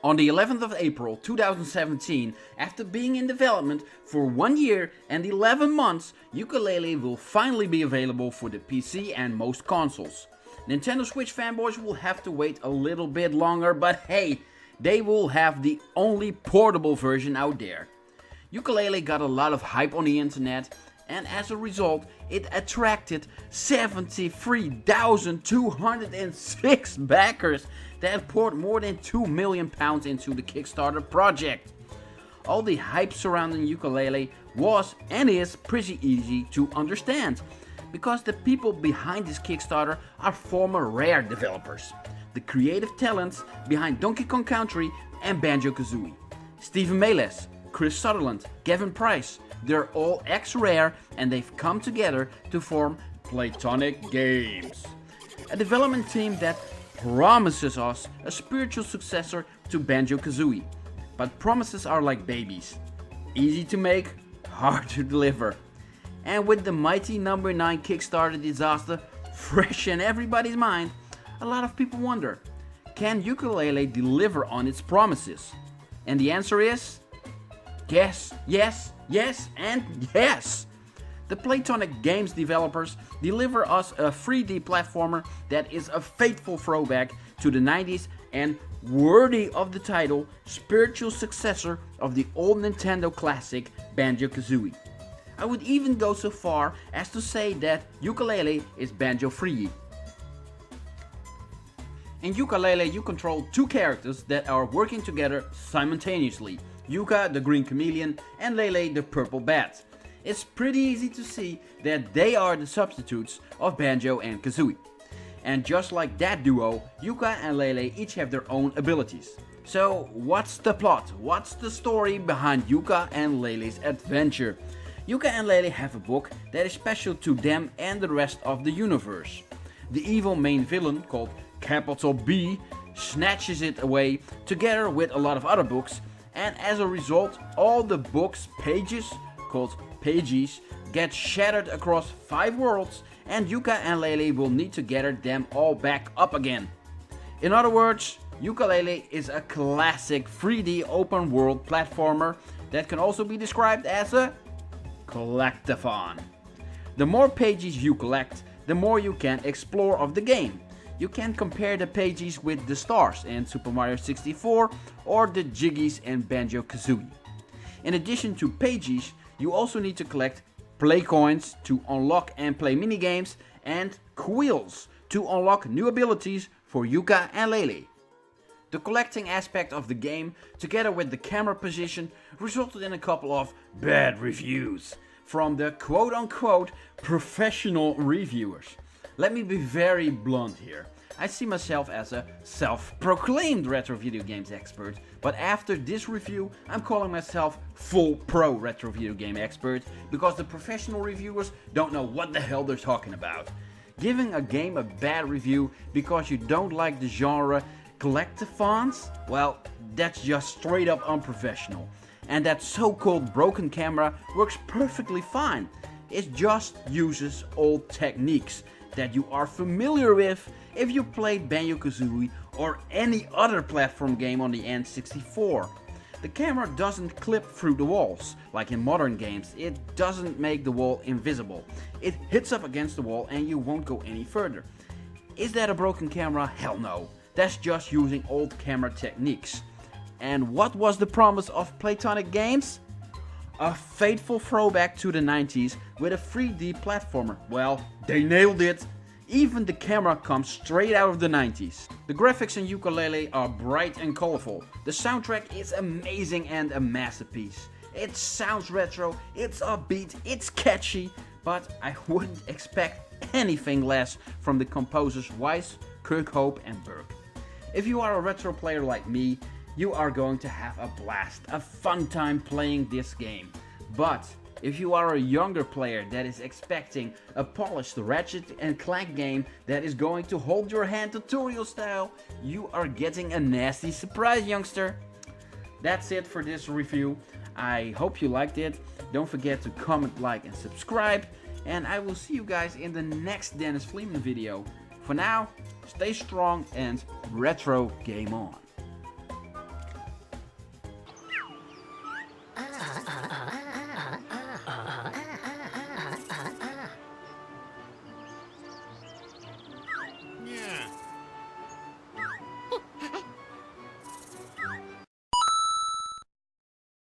On the 11th of April 2017, after being in development for 1 year and 11 months, Yooka-Laylee will finally be available for the PC and most consoles. Nintendo Switch fanboys will have to wait a little bit longer, but hey, they will have the only portable version out there. Yooka-Laylee got a lot of hype on the internet, and as a result, it attracted 73,206 backers that poured more than £2 million into the Kickstarter project. All the hype surrounding Yooka-Laylee was and is pretty easy to understand, because the people behind this Kickstarter are former Rare developers, the creative talents behind Donkey Kong Country and Banjo-Kazooie. Stephen Meles, Chris Sutherland, Gavin Price, they're all ex-Rare and they've come together to form Playtonic Games, a development team that promises us a spiritual successor to Banjo-Kazooie. But promises are like babies, easy to make, hard to deliver. And with the mighty number 9 Kickstarter disaster fresh in everybody's mind, a lot of people wonder, can Yooka-Laylee deliver on its promises? And the answer is yes, yes, yes, and yes! The Playtonic Games developers deliver us a 3D platformer that is a faithful throwback to the 90s and worthy of the title spiritual successor of the old Nintendo classic Banjo-Kazooie. I would even go so far as to say that Yooka-Laylee is Banjo-free. In Yooka-Laylee you control two characters that are working together simultaneously. Yooka, the green chameleon, and Laylee, the purple bat. It's pretty easy to see that they are the substitutes of Banjo and Kazooie. And just like that duo, Yooka and Laylee each have their own abilities. So what's the plot? What's the story behind Yooka and Laylee's adventure? Yooka and Laylee have a book that is special to them and the rest of the universe. The evil main villain, called Capital B, snatches it away together with a lot of other books, and as a result all the book's pages, called Pagies, get shattered across 5 worlds, and Yooka and Laylee will need to gather them all back up again. In other words, Yooka-Laylee is a classic 3D open world platformer that can also be described as a collectathon. The more pages you collect, the more you can explore of the game. You can compare the pages with the stars in Super Mario 64 or the jiggies in Banjo-Kazooie. In addition to pages, you also need to collect play coins to unlock and play minigames, and quills to unlock new abilities for Yooka and Laylee. The collecting aspect of the game, together with the camera position, resulted in a couple of bad reviews from the quote-unquote professional reviewers. Let me be very blunt here. I see myself as a self-proclaimed retro video games expert, but after this review I'm calling myself full pro retro video game expert, because the professional reviewers don't know what the hell they're talking about. Giving a game a bad review because you don't like the genre collectathons? Well, that's just straight up unprofessional. And that so-called broken camera works perfectly fine. It just uses old techniques that you are familiar with if you played Banjo-Kazooie or any other platform game on the N64. The camera doesn't clip through the walls, like in modern games. It doesn't make the wall invisible. It hits up against the wall and you won't go any further. Is that a broken camera? Hell no. That's just using old camera techniques. And what was the promise of Playtonic Games? A faithful throwback to the 90s with a 3D platformer. Well, they nailed it. Even the camera comes straight out of the 90s. The graphics in Yooka-Laylee are bright and colorful. The soundtrack is amazing and a masterpiece. It sounds retro, it's upbeat, it's catchy, but I wouldn't expect anything less from the composers Weiss, Kirkhope and Burke. If you are a retro player like me, you are going to have a blast, a fun time playing this game. But if you are a younger player that is expecting a polished Ratchet and Clank game that is going to hold your hand tutorial style, you are getting a nasty surprise, youngster. That's it for this review. I hope you liked it. Don't forget to comment, like and subscribe. And I will see you guys in the next Dennis Fleeman video. For now, stay strong and retro game on.